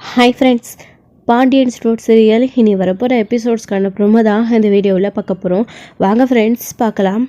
Hi friends, Pandian store serial இனி வரப்போகிற எபிசோட்ஸ்க்கான promo தான் இந்த வீடியோவில் பார்க்க போகிறோம். வாங்க ஃப்ரெண்ட்ஸ் பார்க்கலாம்.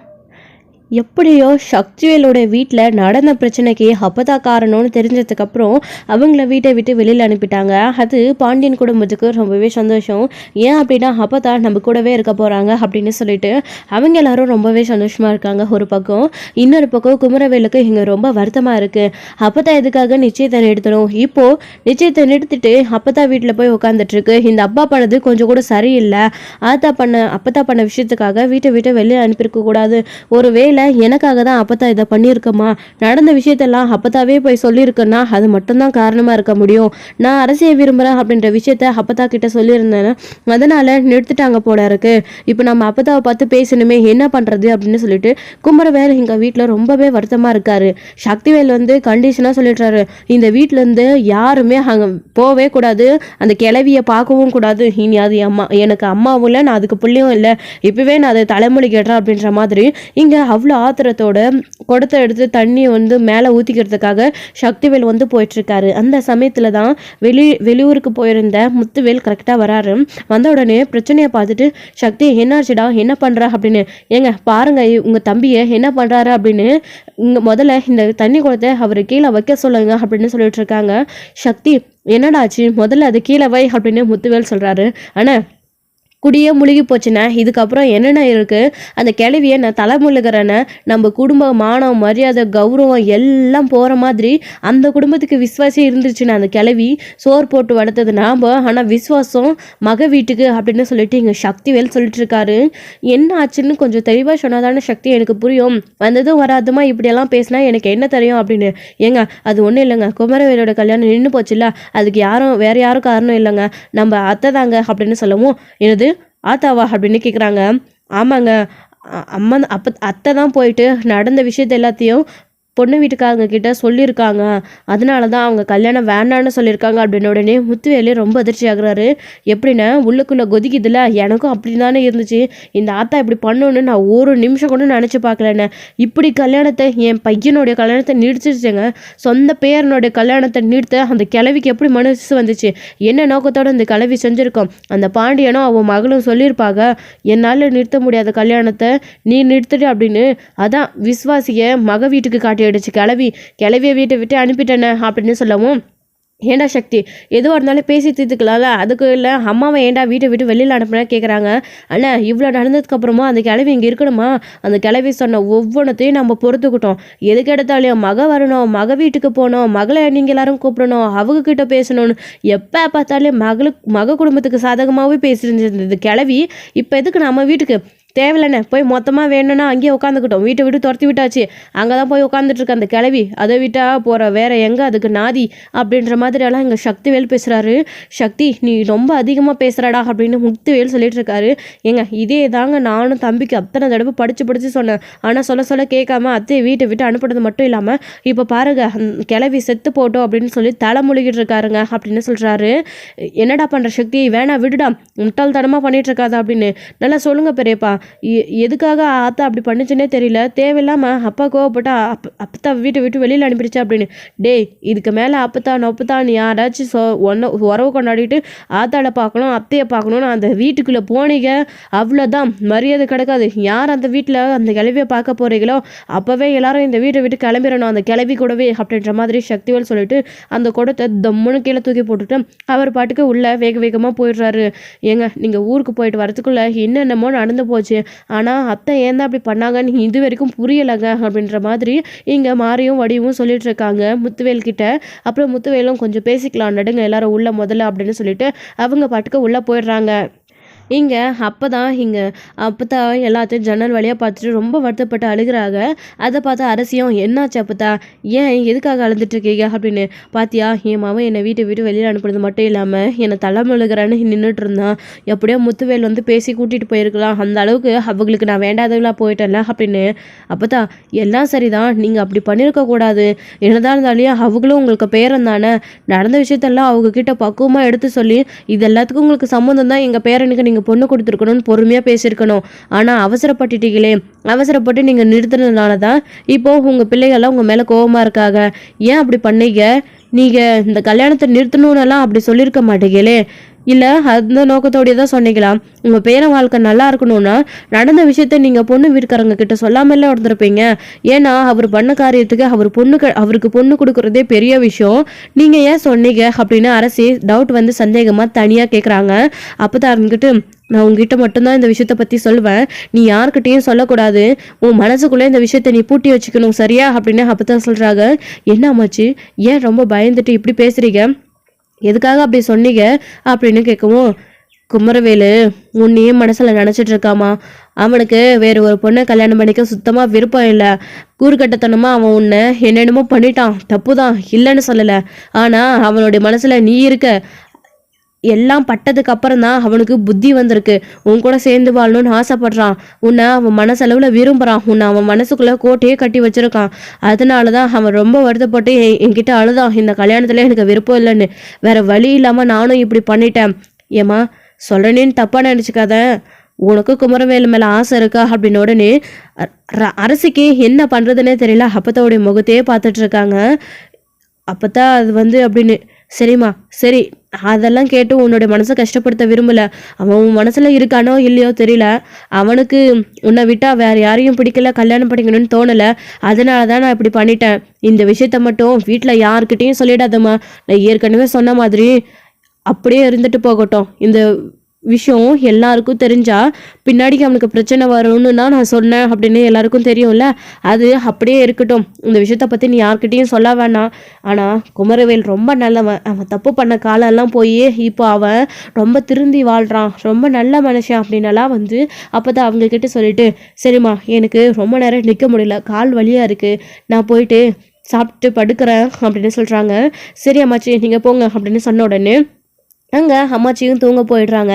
எப்படியோ சக்திவேலோட வீட்டில் நடந்த பிரச்சனைக்கு அப்பதா காரணம்னு தெரிஞ்சதுக்கப்புறம் அவங்கள வீட்டை விட்டு வெளியில் அனுப்பிட்டாங்க. அது பாண்டியன் குடும்பத்துக்கு ரொம்பவே சந்தோஷம். ஏன் அப்படின்னா அப்பதா நம்ம கூடவே இருக்க போகிறாங்க அப்படின்னு சொல்லிட்டு அவங்க எல்லாரும் ரொம்பவே சந்தோஷமாக இருக்காங்க ஒரு பக்கம். இன்னொரு பக்கம் குமரவேலுக்கு இங்கே ரொம்ப வருத்தமாக இருக்குது. அப்பதா எதுக்காக நிச்சயத்தை நிறுத்தணும், இப்போது நிச்சயத்தை நிறுத்திட்டு அப்பதா வீட்டில் போய் உட்காந்துட்ருக்கு. இந்த அப்பா பண்ணது கொஞ்சம் கூட சரியில்லை. அப்பதா பண்ண விஷயத்துக்காக வீட்டை விட்டு வெளியே அனுப்பியிருக்க கூடாது. ஒரு வேளை எனக்காக தான் அப்பத்தா இதை பண்ணியிருக்கமா, நடந்த விஷயத்தெல்லாம் அப்பத்தாவே போய் சொல்லியிருக்கேன்னா அது மட்டும்தான் காரணமாக இருக்க முடியும். நான் அரசியல் விரும்புகிறேன் அப்படின்ற விஷயத்த அப்பத்தா கிட்ட சொல்லியிருந்தேன், அதனால நிறுத்திட்டாங்க போல இருக்கு. இப்போ நம்ம அப்பத்தாவை பார்த்து பேசணுமே, என்ன பண்ணுறது அப்படின்னு சொல்லிட்டு குமரவேல் எங்கள் வீட்டில் ரொம்பவே வருத்தமாக இருக்காரு. சக்திவேல் கண்டிஷனாக சொல்லிடுறாரு, இந்த வீட்டிலேருந்து யாருமே அங்கே போவே கூடாது, அந்த கிளவியை பார்க்கவும் கூடாது. இனி அது எனக்கு அம்மாவும் இல்லை, நான் அதுக்கு பிள்ளையும் இல்லை, இப்போவே நான் அதை தலைமொழி கேட்டேன் அப்படின்ற மாதிரி இங்கே அவ்வளோ ஆத்திரத்தோட குடத்தை எடுத்து தண்ணியை மேலே ஊற்றிக்கிறதுக்காக சக்திவேல் போயிட்டுருக்காரு. அந்த சமயத்தில் தான் வெளியூருக்கு போயிருந்த முத்துவேல் கரெக்டாக வராரு. வந்த உடனே பிரச்சனையை பார்த்துட்டு, சக்தி என்னாச்சுடா, என்ன பண்ணுறா அப்படின்னு, ஏங்க பாருங்க உங்கள் தம்பியை என்ன பண்ணுறாரு அப்படின்னு இங்கே முதல்ல இந்த தண்ணி குடத்தை அவர் கீழே வைக்க சொல்லுங்க அப்படின்னு சொல்லிட்டு இருக்காங்க. சக்தி என்னடாச்சு, முதல்ல அது கீழே வை அப்படின்னு முத்துவேல் சொல்கிறாரு. ஆனால் குடியே முழுகி போச்சுண்ணே, இதுக்கப்புறம் என்னென்ன இருக்குது, அந்த கிளவியை நான் தலைமுழுகிறேன்னு நம்ம குடும்ப மானம் மரியாதை கௌரவம் எல்லாம் போகிற மாதிரி அந்த குடும்பத்துக்கு விசுவாசம் இருந்துச்சுன்னா அந்த கிளவி சோறு போட்டு வளர்த்தது நாம், ஆனால் விசுவாசம் மக வீட்டுக்கு அப்படின்னு சொல்லிட்டு இங்கே சக்திவேல் சொல்லிட்டு இருக்காரு. என்ன ஆச்சுன்னு கொஞ்சம் தெளிவாக சொன்னாதான சக்தி எனக்கு புரியும், வந்ததும் வராதுமா இப்படியெல்லாம் பேசினா எனக்கு என்ன தெரியும் அப்படின்னு. ஏங்க அது ஒன்றும் இல்லைங்க, குமரவேலோட கல்யாணம் நின்று போச்சுல்ல, அதுக்கு வேறு யாரும் காரணம் இல்லைங்க, நம்ம அத்தை தாங்க அப்படின்னு சொல்லவும், எனது ஆத்தாவா அப்படின்னு கேட்குறாங்க. ஆமாங்க, அம்மா அத்தை தான் போயிட்டு நடந்த விஷயத்த எல்லாத்தையும் பொண்ணு வீட்டுக்காரங்க கிட்ட சொல்லியிருக்காங்க, அதனால தான் அவங்க கல்யாணம் வேண்டான்னு சொல்லியிருக்காங்க அப்படின்னு உடனே முத்துவேலே ரொம்ப அதிர்ச்சி ஆகுறாரு. எப்படின்னா உள்ளுக்குள்ளே கொதிக்குதுல, எனக்கும் அப்படி தானே இருந்துச்சு, இந்த ஆத்தா இப்படி பண்ணணுன்னு நான் ஒரு நிமிஷம் கூட நினச்சி பார்க்கலன்னு, இப்படி கல்யாணத்தை என் பையனுடைய கல்யாணத்தை நீடிச்சிருச்சுங்க, சொந்த பேரனுடைய கல்யாணத்தை நீடுத்த அந்த கிழவிக்கு எப்படி மனசு வந்துச்சு, என்ன நோக்கத்தோடு இந்த கிழவி செஞ்சுருக்கோம், அந்த பாண்டியனும் அவன் மகளும் சொல்லியிருப்பாங்க, என்னால் நிறுத்த முடியாத கல்யாணத்தை நீ நிறுத்துடு அப்படின்னு. அதான் விஸ்வாசியை மக வீட்டுக்கு காட்டி அடிச்சு கிளவியை வீட்டை விட்டு அனுப்பிட்டேனே அப்படின்னு சொல்லவும், ஏண்டா சக்தி எதுவாக இருந்தாலும் பேசி தீர்த்துக்கலாம்ல, அதுக்கு இல்லை அம்மாவை ஏண்டா வீட்டை விட்டு வெளியில் அனுப்புனா கேட்குறாங்க. அண்ணா இவ்வளோ நடந்ததுக்கப்புறமா அந்த கிளவி இங்கே இருக்கணுமா, அந்த கிளவி சொன்ன ஒவ்வொன்றத்தையும் நம்ம பொறுத்துக்கிட்டோம், எதுக்கு எடுத்தாலையும் மக வரணும், மக வீட்டுக்கு போகணும், மகளை நீங்கள் எல்லாரும் கூப்பிடணும், அவங்கக்கிட்ட பேசணும்னு எப்போ பார்த்தாலும் மக குடும்பத்துக்கு சாதகமாகவே பேசியிருந்தது கிளவி, இப்போ எதுக்கு நம்ம வீட்டுக்கு தேவையில்லைண்ணே, போய் மொத்தமாக வேணும்னா அங்கேயே உட்காந்துக்கிட்டோம், வீட்டை விட்டு துரத்தி விட்டாச்சு, அங்கே தான் போய் உட்காந்துட்ருக்க அந்த கிளவி, அதை விட்டால் போகிற வேற எங்கே அதுக்கு நாதி அப்படின்ற மாதிரியெல்லாம் இங்கே சக்திவேல் பேசுகிறாரு. சக்தி நீ ரொம்ப அதிகமாக பேசுகிறாடா அப்படின்னு முத்துவேல் சொல்லிட்டு இருக்காரு. ஏங்க இதே தாங்க நானும் தம்பிக்கு அத்தனை தடவை படித்து சொன்னேன், ஆனால் சொல்ல கேட்காம அத்தையை வீட்டை விட்டு அனுப்புறது மட்டும் இல்லாமல் இப்போ பாருங்க கிளவி செத்து போட்டோம் அப்படின்னு சொல்லி தலை முழுகிட்டு இருக்காருங்க அப்படின்னு சொல்கிறாரு. என்னடா பண்ணுற சக்தி, வேணா விடுடா, முட்டாள்தனமாக பண்ணிட்டு இருக்காது அப்படின்னு. நல்லா சொல்லுங்கள் பெரியப்பா, எதுக்காக ஆத்தா அப்படி பண்ணிச்சுன்னே தெரியல, தேவையில்லாமல் அப்பா கோவப்பட்டா அப்பத்தா வீட்டை விட்டு வெளியில் அனுப்பிடுச்சு அப்படின்னு. டேய் இதுக்கு மேலே அப்பத்தான் யாராச்சும் உறவு கொண்டாடிட்டு ஆத்தாளை பார்க்கணும் அத்தையை பார்க்கணும்னு அந்த வீட்டுக்குள்ளே போனீங்க, அவ்வளோதான் மரியாதை கிடக்காது. யார் அந்த வீட்டில் அந்த கிளவியை பார்க்க போகிறீங்களோ அப்போவே எல்லாரும் இந்த வீட்டை விட்டு கிளம்பிடணும், அந்த கிளவி கூடவே அப்படின்ற மாதிரி சக்திவேல் சொல்லிட்டு அந்த குடத்தை தம்முன்னு கீழே தூக்கி போட்டுட்டு அவர் பாட்டுக்கு உள்ளே வேகமாக போயிடுறாரு. ஏங்க நீங்கள் ஊருக்கு போயிட்டு வரதுக்குள்ளே என்னென்னமோ நடந்து போச்சு, ஆனால் அத்தை ஏன் தான் அப்படி பண்ணாங்கன்னு இது வரைக்கும் புரியலைங்க அப்படின்ற மாதிரி இங்கே மாரியும் வடிவும் சொல்லிட்டு இருக்காங்க முத்துவேல் கிட்ட. அப்புறம் முத்துவேலும் கொஞ்சம் பேசிக்கலாம் நடுங்க எல்லாரும் உள்ள முதல்ல அப்படின்னு சொல்லிட்டு அவங்க பாட்டுக்கு உள்ளே போயிடுறாங்க. இங்கே அப்பத்தா எல்லாத்தையும் ஜன்னல் வழியாக பார்த்துட்டு ரொம்ப வருத்தப்பட்டு அழுகிறாங்க. அதை பார்த்து அரசியும் என்னாச்சு அப்பத்தா, ஏன் எதுக்காக அழுதுட்டுருக்கீங்க அப்படின்னு. பாத்தியா என் மாவன் என்னை வீட்டை விட்டு வெளியில் அனுப்புறது மட்டும் இல்லாமல் என்னை தலைமுழுகிறான்னு நின்றுட்டு இருந்தான், எப்படியோ முத்துவேல் பேசி கூட்டிகிட்டு போயிருக்கலாம், அந்த அளவுக்கு அவங்களுக்கு நான் வேண்டாதவளாக போயிட்டேன்ல அப்படின்னு. அப்பத்தா எல்லாம் சரிதான், நீங்கள் அப்படி பண்ணியிருக்கக்கூடாது, என்னதான் இருந்தாலையும் அவங்களும் உங்களுக்கு பேரன் தானே, நடந்த விஷயத்தெல்லாம் அவங்கக்கிட்ட பக்குவமாக எடுத்து சொல்லி இது எல்லாத்துக்கும் உங்களுக்கு சம்மந்தம் தான், எங்கள் பேரனுக்கு நீங்கள் பொண்ணு கொடுத்துருக்கணும்னு பொறுமையாக பேசியிருக்கணும், ஆனால் அவசரப்பட்டுட்டீங்களே, அவசரப்பட்டு நீங்கள் நிறுத்தினதுனால தான் இப்போ உங்கள் பிள்ளைகள்லாம் உங்கள் மேலே கோபமாக இருக்காங்க, ஏன் அப்படி பண்ணீங்க, நீங்கள் இந்த கல்யாணத்தை நிறுத்தணுன்னெல்லாம் அப்படி சொல்லியிருக்க மாட்டீங்களே, இல்லை அந்த நோக்கத்தோடய தான் சொன்னீங்களா? உங்கள் பேர வாழ்க்கை நல்லா இருக்கணும்னா நடந்த விஷயத்த நீங்கள் பொண்ணு வீட்டுக்காரங்க கிட்ட சொல்லாமலே இருந்திருப்பீங்க. ஏன்னா அவர் பண்ண காரியத்துக்கு அவருக்கு பொண்ணு கொடுக்குறதே பெரிய விஷயம். நீங்கள் ஏன் சொன்னீங்க அப்படின்னு அரசி டவுட் வந்து சந்தேகமாக தனியாக கேட்குறாங்க. அப்போ தான் இருந்துக்கிட்டு, நான் உங்ககிட்ட மட்டும்தான் இந்த விஷயத்த பற்றி சொல்வேன், நீ யார்கிட்டையும் சொல்லக்கூடாது, உன் மனசுக்குள்ளே இந்த விஷயத்த நீ பூட்டி வச்சுக்கணும், சரியா அப்படின்னு அப்போ தான் சொல்கிறாங்க. என்ன ஆமாச்சு, ஏன் ரொம்ப பயந்துட்டு இப்படி பேசுகிறீங்க, எதுக்காக அப்படி சொன்னீங்க அப்படின்னு கேட்கவும், குமரவேலு உன்னையே மனசில் நினச்சிட்டு இருக்காமா, அவனுக்கு வேறு ஒரு பொண்ணை கல்யாணம் பண்ணிக்க சுத்தமாக விருப்பம் இல்லை. கூறுகட்டத்தனமாக அவன் உன்னை என்னென்னமோ பண்ணிட்டான், தப்பு தான், இல்லைன்னு சொல்லலை. ஆனால் அவனுடைய மனசில் நீ இருக்க, எல்லாம் பட்டதுக்கு அப்புறம் தான் அவனுக்கு புத்தி வந்திருக்கு. உன் கூட சேர்ந்து வாழணும்னு ஆசைப்படுறான். உன்னை அவன் மனசளவில் விரும்புகிறான். உன்னை அவன் மனசுக்குள்ளே கோட்டையே கட்டி வச்சிருக்கான். அதனால தான் அவன் ரொம்ப வருத்தப்பட்டு என்கிட்ட அழுதான், இந்த கல்யாணத்துல எனக்கு விருப்பம் இல்லைன்னு. வேற வழி இல்லாமல் நானும் இப்படி பண்ணிட்டேன். ஏம்மா சொல்கிறேன்னு தப்பாக நினச்சிக்காத, உனக்கு குமரவேலு மேலே ஆசை இருக்கா அப்படின்னு உடனே அரசிக்கு என்ன பண்ணுறதுன்னே தெரியல. அப்பத்தோடைய முகத்தையே பார்த்துட்டு இருக்காங்க. அப்போதான் அது வந்து அப்படின்னு, சரிம்மா சரி, அதெல்லாம் கேட்டு உன்னோட மனசை கஷ்டப்படுத்த விரும்பல. அவன் உன் மனசுல இருக்கானோ இல்லையோ தெரியல, அவனுக்கு உன்னை விட்டா வேற யாரையும் பிடிக்கல, கல்யாணம் பண்ணிக்கணும்னு தோணல. அதனால தான் நான் இப்படி பண்ணிட்டேன். இந்த விஷயத்த மட்டும் வீட்டில் யாருக்கிட்டையும் சொல்லிடாதம்மா. நான் ஏற்கனவே சொன்ன மாதிரி அப்படியே இருந்துட்டு போகட்டும். இந்த விஷயம் எல்லாருக்கும் தெரிஞ்சா பின்னாடி அவனுக்கு பிரச்சனை வரும்னு தான் நான் சொன்னேன் அப்படின்னு எல்லாருக்கும் தெரியும்ல. அது அப்படியே இருக்கட்டும். இந்த விஷயத்த பற்றி நீ யார்கிட்டையும் சொல்ல வேணாம். ஆனால் குமரவேல் ரொம்ப நல்லவன். அவன் தப்பு பண்ண காலெல்லாம் போய் இப்போ அவன் ரொம்ப திருந்தி வாழ்கிறான், ரொம்ப நல்ல மனுஷன் அப்படின்னலாம் வந்து அப்போ தான் அவங்கக்கிட்ட சொல்லிட்டு, சரிம்மா எனக்கு ரொம்ப நேரம் நிற்க முடியல, கால் வலியாக இருக்குது, நான் போயிட்டு சாப்பிட்டு படுக்கிறேன் அப்படின்னு சொல்கிறாங்க. சரி அம்மாச்சி நீங்கள் போங்க அப்படின்னு சொன்ன உடனே அங்கே அம்மாச்சியும் தூங்க போயிடுறாங்க.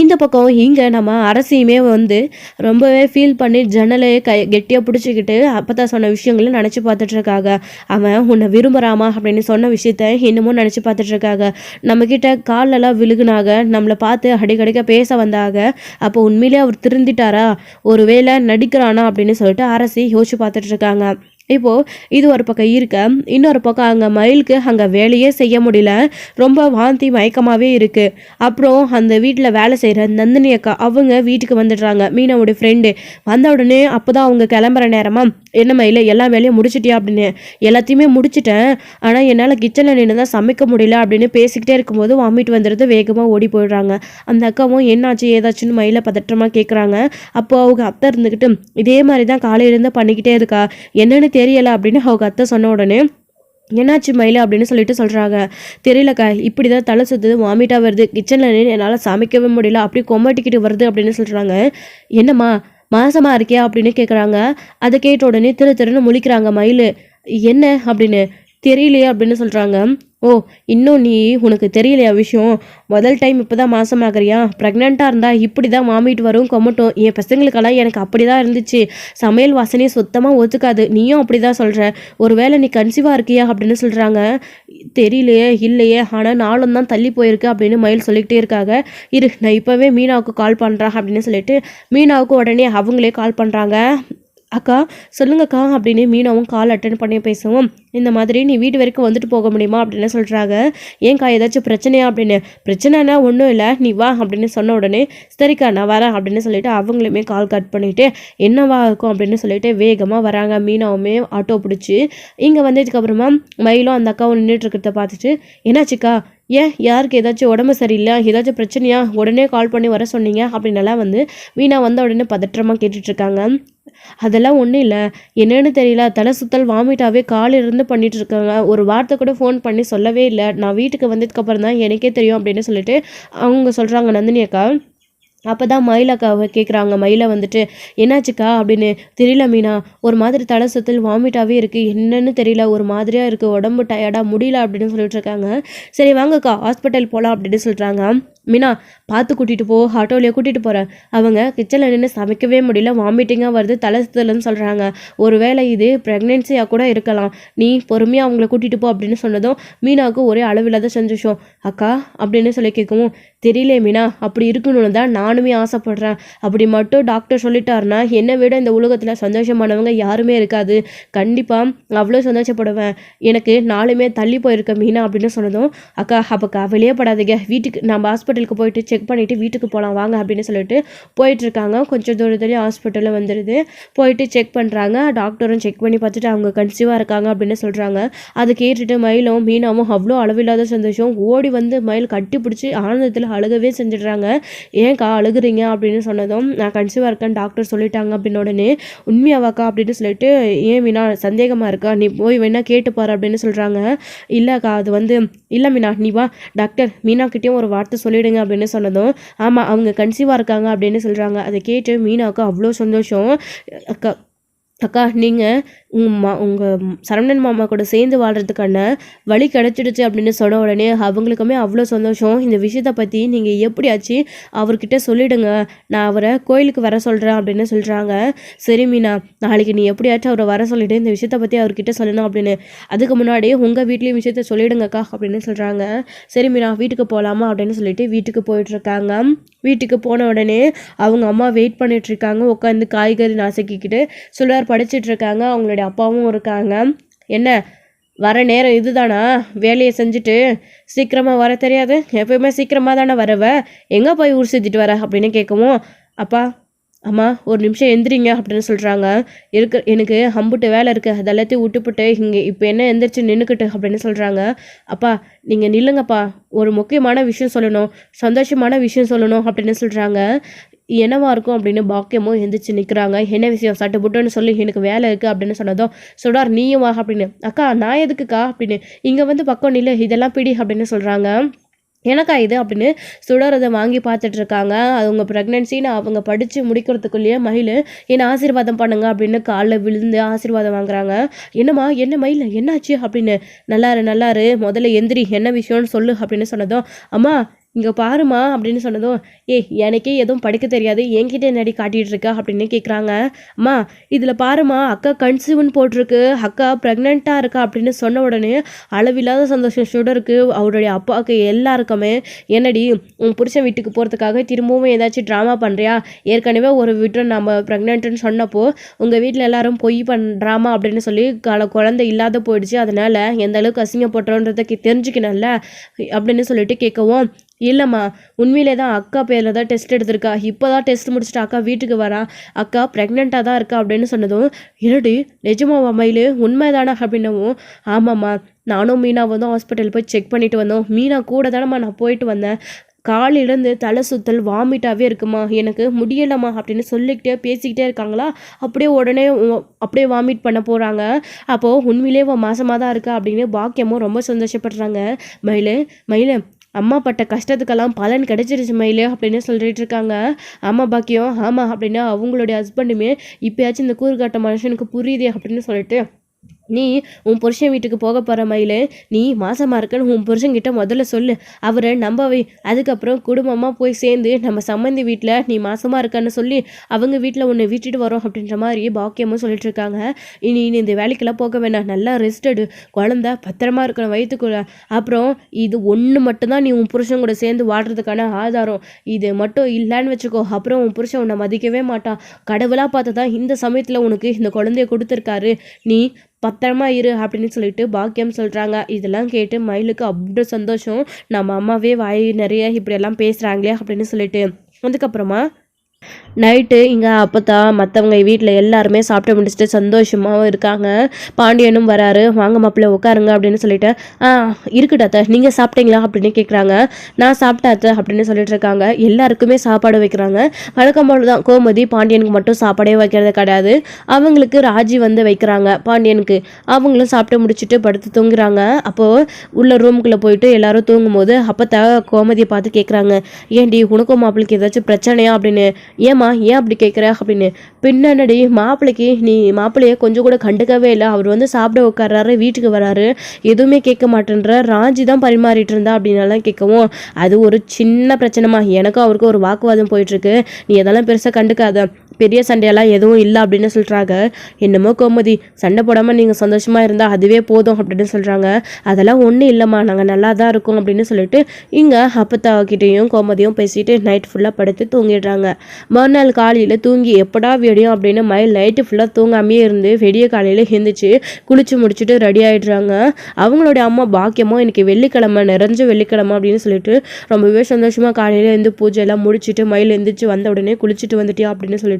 இந்த பக்கம் இங்கே நம்ம அரசியுமே வந்து ரொம்பவே ஃபீல் பண்ணி ஜன்னலையே கெட்டியாக பிடிச்சிக்கிட்டு அப்போ தான் சொன்ன விஷயங்களை நினச்சி பார்த்துட்ருக்காங்க. அவன் உன்னை விரும்புகிறாமா அப்படின்னு சொன்ன விஷயத்த இன்னமும் நினச்சி பார்த்துட்ருக்காங்க. நம்மக்கிட்ட காலெல்லாம் விழுகுனாங்க, நம்மளை பார்த்து அடிக்கடிக்க பேச வந்தாங்க. அப்போ உண்மையிலே அவர் திருந்திட்டாரா, ஒரு வேளை நடிக்கிறானா அப்படின்னு சொல்லிட்டு அரசி யோசிச்சு பார்த்துட்ருக்காங்க. இப்போது இது ஒரு பக்கம் இருக்க, இன்னொரு பக்கம் அங்கே மயிலுக்கு அங்கே வேலையே செய்ய முடியல, ரொம்ப வாந்தி மயக்கமாகவே இருக்குது. அப்புறம் அந்த வீட்டில் வேலை செய்கிற நந்தினி அக்கா அவங்க வீட்டுக்கு வந்துடுறாங்க, மீனாவுடைய ஃப்ரெண்டு. வந்த உடனே அப்போ தான் அவங்க கிளம்புற நேரமாக, என்ன மயில் எல்லா வேலையும் முடிச்சிட்டியா அப்படின்னு. எல்லாத்தையுமே முடிச்சிட்டேன், ஆனால் என்னால் கிச்சனில் நின்று தான் சமைக்க முடியல அப்படின்னு பேசிக்கிட்டே இருக்கும்போது வாமிட் வந்துடுது, வேகமாக ஓடி போயிடுறாங்க. அந்த அக்காவும் என்னாச்சு ஏதாச்சுன்னு மயிலை பதற்றமாக கேட்குறாங்க. அப்போ அவங்க அத்தை இருந்துக்கிட்டு, இதே மாதிரி தான் காலையிலேருந்து பண்ணிக்கிட்டே இருக்கா, என்னென்னு தெரியலை அப்படின்னு அவங்க அத்தை சொன்ன உடனே, என்னாச்சு மயில அப்படின்னு சொல்லிட்டு சொல்கிறாங்க. தெரியலக்கா, இப்படி தான் தலை சுற்றுது, வாமிட்டாக வருது, கிச்சனில் என்னால் சமைக்கவே முடியல, அப்படி கொமாட்டிக்கிட்டு வருது அப்படின்னு சொல்கிறாங்க. என்னம்மா மாசமாக இருக்கியா அப்படின்னு கேட்குறாங்க. அதை கேட்ட உடனே திருன்னு முழிக்கிறாங்க மயில். என்ன அப்படின்னு தெரியலையே அப்படின்னு சொல்கிறாங்க. ஓ, இன்னும் உனக்கு தெரியலையா விஷயம், முதல் டைம் இப்போ தான் மாசமாகறியா, ப்ரெக்னெண்ட்டாக இருந்தால் இப்படி தான் வாமிட் வரும், கொமட்டும். என் பசங்களுக்கெல்லாம் எனக்கு அப்படி தான் இருந்துச்சு, சமையல் வாசனையே சுத்தமாக ஒத்துக்காது, நீயும் அப்படி தான் சொல்கிற, ஒரு வேளை நீ கன்சீவாக இருக்கியா அப்படின்னு சொல்கிறாங்க. தெரியலையே, இல்லையே, ஆனால் நாளும் தான் தள்ளி போயிருக்கு அப்படின்னு மயில் சொல்லிக்கிட்டே இருக்காங்க. இரு, நான் இப்போவே மீனாவுக்கு கால் பண்ணுறேன் அப்படின்னு சொல்லிட்டு மீனாவுக்கு உடனே அவங்களே கால் பண்ணுறாங்க. அக்கா சொல்லுங்கக்கா அப்படின்னு மீனாவும் கால் அட்டன் பண்ணி பேசுவோம். இந்த மாதிரி நீ வீடு வரைக்கும் வந்துட்டு போக முடியுமா அப்படின்னு சொல்கிறாங்க. ஏன்க்கா ஏதாச்சும் பிரச்சனையா அப்படின்னு. பிரச்சனைனா ஒன்றும் இல்லை, நீ வா அப்படின்னு சொன்ன உடனே சரிக்கா நான் வரேன் அப்படின்னு சொல்லிட்டு அவங்களுமே கால் கட் பண்ணிவிட்டு என்னவா இருக்கும் அப்படின்னு சொல்லிட்டு வேகமாக வராங்க. மீனாவுமே ஆட்டோ பிடிச்சி இங்கே வந்ததுக்கப்புறமா மயிலும் அந்த அக்காவும் நின்றுட்டு இருக்கிறத பார்த்துட்டு, என்னாச்சுக்கா, ஏன் யாருக்கு ஏதாச்சும் உடம்பு சரியில்லை, ஏதாச்சும் பிரச்சனையா, உடனே கால் பண்ணி வர சொன்னீங்க அப்படின்னலாம் வந்து மீனா வந்த உடனே பதற்றமாக கேட்டுட்ருக்காங்க. அதெல்லாம் ஒன்றும் இல்லை, என்னன்னு தெரியல, தலை சுத்தல் வாமிட்டாவே காலிலிருந்து பண்ணிட்டு இருக்காங்க, ஒரு வார்த்தை கூட ஃபோன் பண்ணி சொல்லவே இல்லை, நான் வீட்டுக்கு வந்ததுக்கப்புறம் தான் எனக்கே தெரியும் அப்படின்னு சொல்லிட்டு அவங்க சொல்கிறாங்க நந்தினி அக்கா. அப்போ தான் மயிலக்காவை கேட்குறாங்க. மயிலை வந்துட்டு என்னாச்சுக்கா அப்படின்னு. தெரியல மீனா, ஒரு மாதிரி தலை சுத்தல் வாமிட்டாகவே இருக்குது, என்னன்னு தெரியல, ஒரு மாதிரியாக இருக்குது, உடம்பு டயர்டாக முடியல அப்படின்னு சொல்லிட்டு இருக்காங்க. சரி வாங்கக்கா ஹாஸ்பிட்டல் போகலாம் அப்படின்னு சொல்கிறாங்க. மீனா பார்த்து கூட்டிகிட்டு போ, ஆட்டோவிலேயே கூட்டிகிட்டு போகிறேன். அவங்க கிச்சனில் நின்று சமைக்கவே முடியல, வாமிட்டிங்காக வருது, தலை சுத்தலன்னு சொல்கிறாங்க. ஒருவேளை இது ப்ரெக்னென்சியாக கூட இருக்கலாம், நீ பொறுமையாக அவங்கள கூட்டிகிட்டு போ அப்படின்னு சொன்னதும் மீனாவுக்கு ஒரே அளவில்லாத சந்தோஷம். அக்கா அப்படின்னு சொல்லி கேட்கவும், தெரியல மீனா, அப்படி இருக்கணும்னு தான் நானுமே ஆசைப்பட்றேன். அப்படி மட்டும் டாக்டர் சொல்லிட்டாருன்னா என்னை விட இந்த உலகத்தில் சந்தோஷமானவங்க யாருமே இருக்காது. கண்டிப்பாக அவ்வளோ சந்தோஷப்படுவேன். எனக்கு நாளுமே தள்ளி போயிருக்க மீனா அப்படின்னு சொன்னதும், அக்கா அப்போ கவலையே படாதீங்க, வீட்டுக்கு நம்ம ஹாஸ்பிட்டலுக்கு போயிட்டு செக் பண்ணிவிட்டு வீட்டுக்கு போகலாம் வாங்க அப்படின்னு சொல்லிட்டு போயிட்டுருக்காங்க. கொஞ்சம் தூரத்துலேயே ஹாஸ்பிட்டலில் வந்துடுது. போயிட்டு செக் பண்ணுறாங்க. டாக்டரும் செக் பண்ணி பார்த்துட்டு அவங்க கன்சீவாக இருக்காங்க அப்படின்னு சொல்கிறாங்க. அதை கேட்டுட்டு மயிலும் மீனாவும் அவ்வளோ அளவில்லாத சந்தோஷம் ஓடி வந்து மயில் கட்டி பிடிச்சி ஆனந்தத்தில் அழுகவே செஞ்சிடுறாங்க. ஏன்க்கா அழுகுறீங்க அப்படின்னு சொன்னதும், நான் கன்சீவாக இருக்கேன்னு டாக்டர் சொல்லிட்டாங்க அப்படின்னு உடனே, உண்மையாவாக்கா அப்படின்னு சொல்லிட்டு, ஏன் மீனா சந்தேகமாக இருக்கா, நீ போய் வேணா கேட்டுப்பாரு அப்படின்னு சொல்கிறாங்க. இல்லைக்கா அது இல்லை மீனா நீ வா, டாக்டர் மீனாக்கிட்டேயும் ஒரு வார்த்தை சொல்லிடுங்க அப்படின்னு சொன்னதும், ஆமாம் அவங்க கன்சீவாக இருக்காங்க அப்படின்னு சொல்கிறாங்க. அதை கேட்டு மீனாவுக்கு அவ்வளோ சந்தோஷம். அக்கா அக்கா நீங்கள் உங்கள் சரவணன் மாமா கூட சேர்ந்து வாழ்கிறதுக்கான வழி கிடச்சிடுச்சு அப்படின்னு சொன்ன உடனே அவங்களுக்குமே அவ்வளோ சந்தோஷம். இந்த விஷயத்தை பற்றி நீங்கள் எப்படியாச்சு அவர்கிட்ட சொல்லிவிடுங்க, நான் அவரை கோயிலுக்கு வர சொல்கிறேன் அப்படின்னு சொல்கிறாங்க. சரி மீனா, நாளைக்கு நீ எப்படியாச்சும் அவரை வர சொல்லிவிட்டு இந்த விஷயத்தை பற்றி அவர்கிட்ட சொல்லணும் அப்படின்னு, அதுக்கு முன்னாடி உங்கள் வீட்லேயும் விஷயத்த சொல்லிவிடுங்கக்கா அப்படின்னு சொல்கிறாங்க. சரி மீனா வீட்டுக்கு போகலாமா அப்படின்னு சொல்லிட்டு வீட்டுக்கு போயிட்டுருக்காங்க. வீட்டுக்கு போன உடனே அவங்க அம்மா வெயிட் பண்ணிகிட்ருக்காங்க, உட்காந்து காய்கறி நசுக்கிக்கிட்டு சுடர் படிச்சிட்ருக்காங்க. அவங்களுடைய அப்பாவும் இருக்காங்க. என்ன வர நேரம் இதுதானா, வேலையை செஞ்சுட்டு சீக்கிரமாக வர தெரியாது, எப்பயுமே சீக்கிரமாக தானே வரவ, எங்கே போய் ஊர் சுற்றிட்டு வர அப்படின்னு கேட்கவும், அப்பா அம்மா ஒரு நிமிஷம் எந்திரிங்க அப்படின்னு சொல்கிறாங்க. எனக்கு அம்புட்டு வேலை இருக்குது, அது எல்லாத்தையும் விட்டுப்புட்டு இங்கே இப்போ என்ன எந்திரிச்சு நின்றுக்கிட்டு அப்படின்னு சொல்கிறாங்க. அப்பா நீங்கள் நில்லுங்கப்பா, ஒரு முக்கியமான விஷயம் சொல்லணும், சந்தோஷமான விஷயம் சொல்லணும் அப்படின்னு சொல்கிறாங்க. என்னவா இருக்கும் அப்படின்னு பாக்கியமும் எந்திரிச்சு நிற்கிறாங்க. என்ன விஷயம் சட்டு புட்டுன்னு சொல்லி, எனக்கு வேலை இருக்குது அப்படின்னு சொன்னதும், சுடார் நீயும் வா அப்படின்னு, அக்கா நான் எதுக்குக்கா அப்படின்னு, இங்கே வந்து பக்கம் நில்லு, இதெல்லாம் பிடி அப்படின்னு சொல்கிறாங்க. எனக்கா இது அப்படின்னு சுடர் அதை வாங்கி பார்த்துட்ருக்காங்க. அவங்க ப்ரெக்னென்சின்னு அவங்க படித்து முடிக்கிறதுக்குள்ளேயே மயில் என்னை ஆசீர்வாதம் பண்ணுங்க அப்படின்னு காலில் விழுந்து ஆசீர்வாதம் வாங்குறாங்க. என்னம்மா என்ன மயில் என்னாச்சு அப்படின்னு, நல்லாரு முதல்ல எந்திரி, என்ன விஷயம்னு சொல்லு அப்படின்னு சொன்னதும், அம்மா இங்கே பாருமா அப்படின்னு சொன்னதும், எனக்கே எதுவும் படிக்க தெரியாது, என்கிட்ட என்னடி காட்டிகிட்டு இருக்கா அப்படின்னு கேட்குறாங்க. அம்மா இதில் பாருமா, அக்கா கன்சீவ்னு போட்டிருக்கு, அக்கா ப்ரெக்னெண்ட்டாக இருக்கா அப்படின்னு சொன்ன உடனே அளவில்லாத சந்தோஷம் சுடருக்கு, அவருடைய அப்பாவுக்கு எல்லாருக்குமே. என்னடி உன் புருஷன் வீட்டுக்கு போகிறதுக்காக திரும்பவும் ஏதாச்சும் ட்ராமா பண்ணுறியா, ஏற்கனவே ஒரு வீட்டை நம்ம ப்ரெக்னென்ட்டுன்னு சொன்னப்போ உங்கள் வீட்டில் எல்லாரும் பொய் ட்ராமா அப்படின்னு சொல்லி குழந்தை இல்லாத போயிடுச்சு, அதனால் எந்த அளவுக்கு அசிங்கப்பட்டோன்றதை தெரிஞ்சுக்கணும்ல அப்படின்னு சொல்லிட்டு கேட்கவும், இல்லைம்மா உண்மையிலே தான் அக்கா பேரில் தான் டெஸ்ட் எடுத்திருக்கா, இப்போ தான் டெஸ்ட் முடிச்சுட்டு அக்கா வீட்டுக்கு வரா, அக்கா ப்ரெக்னெண்ட்டாக தான் இருக்கா அப்படின்னு சொன்னதும், என்னடி நிஜமாவா மயில் உண்மைதானா அப்படின்னவும், ஆமாம்மா நானும் மீனாவும் தான் ஹாஸ்பிட்டல் போய் செக் பண்ணிட்டு வந்தோம், மீனா கூட தானம்மா நான் போயிட்டு வந்தேன், காலிலேருந்து தலை சுத்தல் வாமிட்டாகவே இருக்குமா, எனக்கு முடியலம்மா அப்படின்னு சொல்லிக்கிட்டே பேசிக்கிட்டே இருக்காங்களா, அப்படியே உடனே அப்படியே வாமிட் பண்ண போகிறாங்க. அப்போது உண்மையிலே மாசமாக தான் இருக்கா அப்படின்னு பாக்கியமும் ரொம்ப சந்தோஷப்படுறாங்க. மயிலே அம்மா பட்ட கஷ்டத்துக்கெல்லாம் பலன் கிடைச்சிருச்சு மயிலே அப்படின்னு சொல்லிட்டு இருக்காங்க. ஆமாம் பாக்கியம் ஆமாம் அப்படின்னு அவங்களுடைய ஹஸ்பண்டுமே, இப்போயாச்சும் இந்த கூறுகாட்ட மனுஷனுக்கு புரியுதே அப்படின்னு சொல்லிட்டு, நீ உன் புருஷன் வீட்டுக்கு போக போகிற மயில், நீ மாசமாக இருக்கன்னு உன் புருஷன்கிட்ட முதல்ல சொல்லு, அவரை நம்பவை, அதுக்கப்புறம் குடும்பமாக போய் சேர்ந்து நம்ம சம்மந்தி வீட்டில் நீ மாசமாக இருக்கன்னு சொல்லி அவங்க வீட்டில் உன்னை விட்டுட்டு வரோம் அப்படின்ற மாதிரி பாக்கியமும் சொல்லிட்டு இருக்காங்க. இனி இந்த வேலைக்கெல்லாம் போக வேணாம், நல்லா ரெஸ்ட் எடு, குழந்த பத்திரமா இருக்கணும் வயிற்றுக்குள்ள, அப்புறம் இது ஒன்று மட்டும்தான் நீ உன் புருஷன் கூட சேர்ந்து வாடுறதுக்கான ஆதாரம், இது மட்டும் இல்லைன்னு வச்சுக்கோ, அப்புறம் உன் புருஷன் உன்னை மதிக்கவே மாட்டான், கடவுளாக பார்த்து தான் இந்த சமயத்தில் உனக்கு இந்த குழந்தைய கொடுத்துருக்காரு, நீ பத்திரமா இரு அப்படின்னு சொல்லிட்டு பாக்கியம் சொல்கிறாங்க. இதெல்லாம் கேட்டு மயிலுக்கு அவ்வளோ சந்தோஷம், நம்ம அம்மாவே வாய் நிறைய இப்படியெல்லாம் பேசுகிறாங்களே அப்படின்னு சொல்லிட்டு. அதுக்கப்புறமா நைட்டு இங்கே அப்போத்தா மற்றவங்க வீட்டில் எல்லாருமே சாப்பிட்டு முடிச்சுட்டு சந்தோஷமாகவும் இருக்காங்க. பாண்டியனும் வராரு, வாங்க மாப்பிள்ளை உட்காருங்க அப்படின்னு சொல்லிட்டு, இருக்கட்டாத்த நீங்கள் சாப்பிட்டீங்களா அப்படின்னு கேட்குறாங்க. நான் சாப்பிட்டாத்த அப்படின்னு சொல்லிட்டு இருக்காங்க. எல்லாருக்குமே சாப்பாடு வைக்கிறாங்க. வழக்கம் போல தான் கோமதி பாண்டியனுக்கு மட்டும் சாப்பாடே வைக்கிறது கிடையாது, அவங்களுக்கு ராஜி வந்து வைக்கிறாங்க பாண்டியனுக்கு. அவங்களும் சாப்பிட்டு முடிச்சுட்டு படுத்து தூங்குறாங்க. அப்போது உள்ள ரூமுக்குள்ளே போயிட்டு எல்லாரும் தூங்கும்போது அப்போத்தா கோமதியை பார்த்து கேட்குறாங்க, ஏன்டி உனக்கும் மாப்பிள்ளைக்கு ஏதாச்சும் பிரச்சனையா அப்படின்னு. ஏம்மா ஏன் அப்படி கேட்குற அப்படின்னு. பின்னாடி மாப்பிள்ளையே கொஞ்சம் கூட கண்டுக்கவே இல்லை. அவர் வந்து சாப்பிட உட்கார்றாரு, வீட்டுக்கு வராரு, எதுவுமே கேட்க மாட்டேன்ற. ராஜி தான் பரிமாறிட்டு இருந்தா அப்படின்னாலாம் கேட்கவும், அது ஒரு சின்ன பிரச்சனைமா, எனக்கும் அவருக்கும் ஒரு வாக்குவாதம் போயிட்டுருக்கு, நீ அதெல்லாம் பெருசாக கண்டுக்காத, பெரிய சண்டையெல்லாம் எதுவும் இல்லை அப்படின்னு சொல்கிறாங்க. என்னமோ கோமதி, சண்டை போடாமல் நீங்கள் சந்தோஷமாக இருந்தால் அதுவே போதும் அப்படின்னு சொல்கிறாங்க. அதெல்லாம் ஒன்றும் இல்லைம்மா, நாங்கள் நல்லா தான் இருக்கோம் அப்படின்னு சொல்லிட்டு இங்கே அப்பத்தாக்கிட்டையும் கோமதியும் பேசிட்டு நைட் ஃபுல்லாக படுத்து தூங்கிடுறாங்க. மறுநாள் காலையில் தூங்கி எப்படா வெடியும் அப்படின்னு மயில் நைட்டு ஃபுல்லாக தூங்காமையே இருந்து வெடிய காலையில் எழுந்திரிச்சு குளிச்சு முடிச்சுட்டு ரெடி ஆகிடுறாங்க. அவங்களுடைய அம்மா பாக்கியமோ இன்னைக்கு வெள்ளிக்கிழமை, நிறைஞ்ச வெள்ளிக்கிழமை அப்படின்னு சொல்லிட்டு ரொம்பவே சந்தோஷமாக காலையில் இருந்து பூஜையெல்லாம் முடிச்சுட்டு மயில் எழுந்திரிச்சு வந்த உடனே குளிச்சுட்டு வந்துட்டியா அப்படின்னு சொல்லிட்டு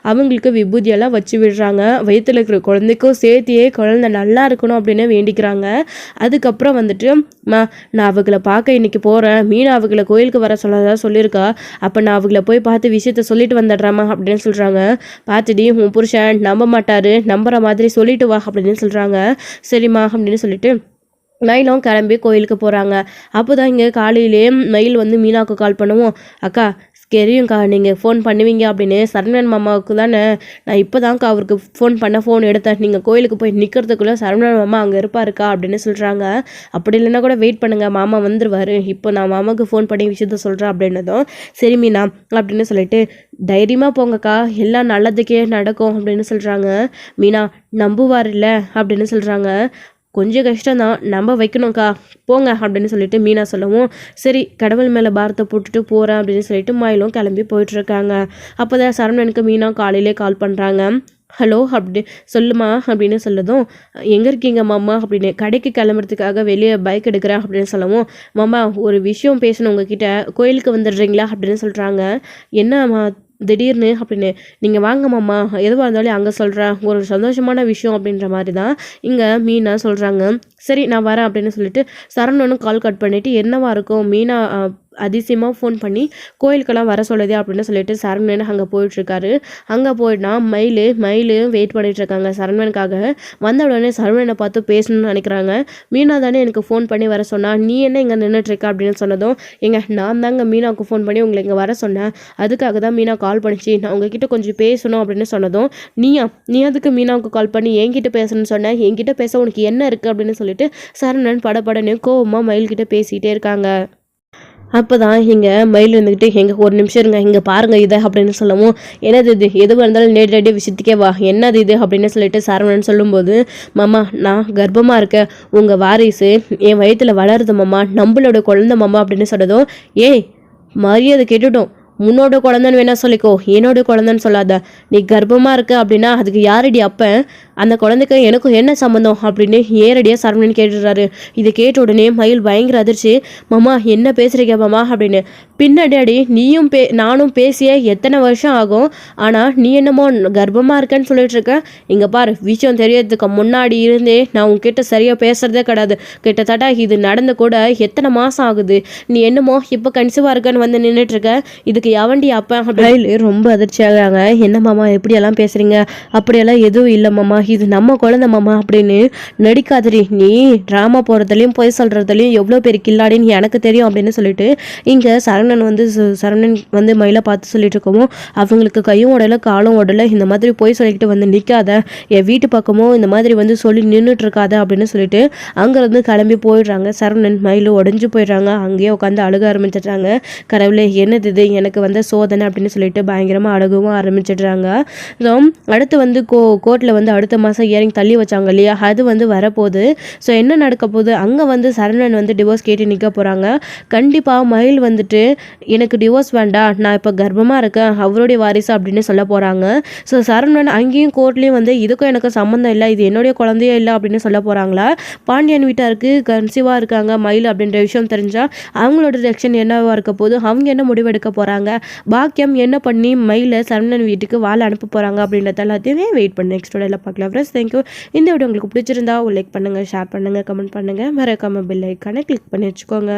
அவங்களுக்கு விபூதியெல்லாம் வச்சு விடுறாங்க. வயிற்றுல இருக்கிற குழந்தைக்கும் சேர்த்தியே குழந்தை நல்லா இருக்கணும் அப்படின்னு வேண்டிக்கிறாங்க. அதுக்கப்புறம் வந்துட்டு நான் அவங்களை பார்க்க இன்னைக்கு போகிறேன், மீனா அவங்களை கோயிலுக்கு வர சொல்லதான் சொல்லியிருக்கா, அப்போ நான் அவங்கள போய் பார்த்து விஷயத்த சொல்லிட்டு வந்துடுறாமா அப்படின்னு சொல்கிறாங்க. பார்த்துடி உன் புருஷன் நம்ப மாட்டாரு, நம்புற மாதிரி சொல்லிட்டு வா அப்படின்னு சொல்கிறாங்க. சரிம்மா அப்படின்னு சொல்லிட்டு மயிலும் கிளம்பி கோயிலுக்கு போகிறாங்க. அப்போ தான் இங்கே காலையிலே மயில் வந்து மீனாவுக்கு கால் பண்ணுவோம், அக்கா தெரியும்க்கா நீங்கள் ஃபோன் பண்ணுவீங்க அப்படின்னு, சரவணன் மாமாவுக்கு தானே நான் இப்போ தான்க்கா அவருக்கு ஃபோன் எடுத்தேன், நீங்கள் கோயிலுக்கு போய் நிற்கிறதுக்குள்ளே சரவணன் மாமா அங்கே இருப்பாருக்கா அப்படின்னு சொல்கிறாங்க. அப்படி இல்லைன்னா கூட வெயிட் பண்ணுங்கள், மாமா வந்துடுவார், இப்போ நான் மாமாவுக்கு ஃபோன் பண்ணி விஷயத்த சொல்கிறேன் அப்படின்னதும், சரி மீனா அப்படின்னு சொல்லிட்டு தைரியமாக போங்கக்கா, எல்லாம் நல்லதுக்கே நடக்கும் அப்படின்னு சொல்கிறாங்க. மீனா நம்புவார் இல்லை அப்படின்னு சொல்கிறாங்க. கொஞ்சம் கஷ்டம்தான், நம்ப வைக்கணும்க்கா, போங்க அப்படின்னு சொல்லிட்டு மீனா சொல்லவும், சரி கடவுள் மேலே பாரத்தை போட்டுட்டு போகிறேன் அப்படின்னு சொல்லிட்டு மயிலும் கிளம்பி போயிட்டுருக்காங்க. அப்போ தான் சரவணனுக்கு மீனா காலையிலே கால் பண்ணுறாங்க. ஹலோ அப்படி சொல்லுமா அப்படின்னு சொல்லதும், எங்கே இருக்கீங்க மாமா அப்படின்னு, கடைக்கு கிளம்புறதுக்காக வெளியே பைக் எடுக்கிறேன் அப்படின்னு சொல்லவும், மாமா ஒரு விஷயம் பேசணும் உங்ககிட்ட, கோயிலுக்கு வந்துடுறீங்களா அப்படின்னு சொல்கிறாங்க. என்னம்மா திடீர்னு அப்படின்னு, நீங்கள் வாங்க மாமா, எதுவாக இருந்தாலும் அங்கே சொல்கிறேன், ஒரு சந்தோஷமான விஷயம் அப்படின்ற மாதிரி தான் இங்கே மீனா சொல்கிறாங்க. சரி நான் வரேன் அப்படின்னு சொல்லிட்டு சரவணனும் கால் கட் பண்ணிவிட்டு, என்னவா இருக்கும் மீனா அதிசயமாக ஃபோன் பண்ணி கோயிலுக்கெல்லாம் வர சொல்லுதே அப்படின்னு சொல்லிட்டு சரவணன் அங்கே போயிட்டுருக்காரு. அங்கே போயிட்டா மயில் வெயிட் பண்ணிகிட்ருக்காங்க சரவணனுக்காக. வந்த உடனே சரவணனை பார்த்து பேசணும்னு நினைக்கிறாங்க. மீனா தானே எனக்கு ஃபோன் பண்ணி வர சொன்னா, நீ என்ன இங்கே நின்றுட்டுருக்க அப்படின்னு சொன்னதும், நான் தாங்க மீனாவுக்கு ஃபோன் பண்ணி உங்களை இங்கே வர சொன்னேன், அதுக்காக தான் மீனா கால் பண்ணிச்சு, நான் உங்ககிட்ட கொஞ்சம் பேசணும் அப்படின்னு சொன்னதும், நீ அதுக்கு மீனாவுக்கு கால் பண்ணி என்கிட்ட பேசணும்னு சொன்னேன், என்கிட்ட பேச உனக்கு என்ன இருக்குது அப்படின்னு சொல்லிட்டு சரவணன் படபடன்னு கோவமாக மயில்கிட்ட பேசிகிட்டே இருக்காங்க. அப்போ தான் இங்கே மயில் இருந்துக்கிட்டு, எங்கே ஒரு நிமிஷம் இருங்க, இங்கே பாருங்கள் இதை அப்படின்னு சொல்லவும், என்னது இது, எதுவாக இருந்தாலும் நேரடியாக விஷயத்துக்கே வா, என்னது இது அப்படின்னு சொல்லிட்டு சரவணன் சொல்லும்போது, மாமா நான் கர்ப்பமாக இருக்கேன், உங்கள் வாரிசு என் வயிற்றில் வளருது மாமா, நம்மளோட குழந்தை மாமா அப்படின்னு சொன்னதும், ஏய் மரியாதை கேட்டுட்டோம், உன்னோட குழந்தைன்னு வேணா சொல்லிக்கோ, என்னோட குழந்தைன்னு சொல்லாத, நீ கர்ப்பமாக இருக்க அப்படின்னா அதுக்கு யாரடி அப்போ, அந்த குழந்தைக்கு எனக்கும் என்ன சம்மந்தம் அப்படின்னு ஏரடியாக சரவணன் கேட்டுடுறாரு. இதை கேட்ட உடனே மயில் பயங்கர அதிர்ச்சி, மாமா என்ன பேசுகிறீங்க மாமா அப்படின்னு. பின்னாடி நீயும் நானும் பேசிய எத்தனை வருஷம் ஆகும், ஆனால் நீ என்னமோ கர்ப்பமாக இருக்கேன்னு சொல்லிட்டு இருக்க, இங்கே பாரு விஷயம் தெரியறதுக்கு முன்னாடி இருந்தே நான் உங்ககிட்ட சரியாக பேசுகிறதே கிடையாது, கிட்டத்தட்ட இது நடந்து கூட எத்தனை மாதம் ஆகுது, நீ என்னமோ இப்போ கன்சீவாக இருக்கன்னு வந்து நின்றுட்டுருக்க, இதுக்கு எவண்டி அப்போ அப்படின்னு ரொம்ப அதிர்ச்சி ஆகுறாங்க. என்ன மாமா எப்படியெல்லாம் பேசுகிறீங்க, அப்படியெல்லாம் எதுவும் இல்லை மாமா, இது நம்ம குழந்தை மாமா அப்படின்னு. நடிக்காதடி, நீ ட்ராமா போகிறதுலையும் பொய் சொல்கிறதுலையும் எவ்வளோ பேர் கில்லாடின்னு எனக்கு தெரியும் அப்படின்னு சொல்லிட்டு இங்கே சரவணன் வந்து மயிலை பார்த்து சொல்லிட்டு இருக்கவும், அவங்களுக்கு கையும் உடலை காலும் உடலை, இந்த மாதிரி பொய் சொல்லிக்கிட்டு வந்து நிற்காத, என் வீட்டு பக்கமும் இந்த மாதிரி வந்து சொல்லி நின்றுட்டு இருக்காத அப்படின்னு சொல்லிட்டு அங்கேருந்து கிளம்பி போயிடுறாங்க. சரவணன் மயிலும் உடஞ்சி போயிடுறாங்க. அங்கேயே உட்காந்து அழுக ஆரம்பிச்சிடுறாங்க. கடவுளே என்னது இது, எனக்கு வந்து சோதனை அப்படின்னு சொல்லிட்டு பயங்கரமாக அழுகவும் ஆரம்பிச்சிடுறாங்க. ஸோ அடுத்து வந்து கோர்ட்டில் வந்து அடுத்த மாதம் இயரிங் தள்ளி வச்சாங்க இல்லையா, அது வந்து வரப்போகுது. ஸோ என்ன நடக்க போகுது, அங்கே வந்து சரவணன் வந்து டிவோர்ஸ் கேட்டு நிற்க போகிறாங்க. கண்டிப்பாக மயில் வந்துட்டு எனக்கு டிவோர்ஸ் வேண்டாம், நான் இப்போ கர்ப்பமாக இருக்கேன், அவருடைய வாரிசு அப்படின்னு சொல்ல போகிறாங்க. ஸோ சரவணன் அங்கேயும் கோர்ட்லேயும் வந்து இதுக்கும் எனக்கு சம்மந்தம் இல்லை, இது என்னுடைய குழந்தையே இல்லை அப்படின்னு சொல்ல போகிறாங்களா. பாண்டியன் வீட்டாருக்கு கன்சீவாக இருக்காங்க மயில் அப்படின்ற விஷயம் தெரிஞ்சால் அவங்களோட ரியாக்ஷன் என்னவாக இருக்க போது, அவங்க என்ன முடிவெடுக்க போகிறாங்க, பாக்கியம் என்ன பண்ணி மயிலை சரவணன் வீட்டுக்கு வாழ அனுப்ப போகிறாங்க அப்படின்றத எல்லாத்தையுமே வெயிட் பண்ணி நெக்ஸ்ட் வீடியோவில் பார்க்கலாம். Friends thank you. இந்த வீடியோ உங்களுக்கு பிடிச்சிருந்தா லைக் பண்ணுங்கள், ஷேர் பண்ணுங்கள், கமெண்ட் பண்ணுங்கள், மறக்காம பெல் ஐக்கானை கிளிக் பண்ணி வச்சுக்கோங்க.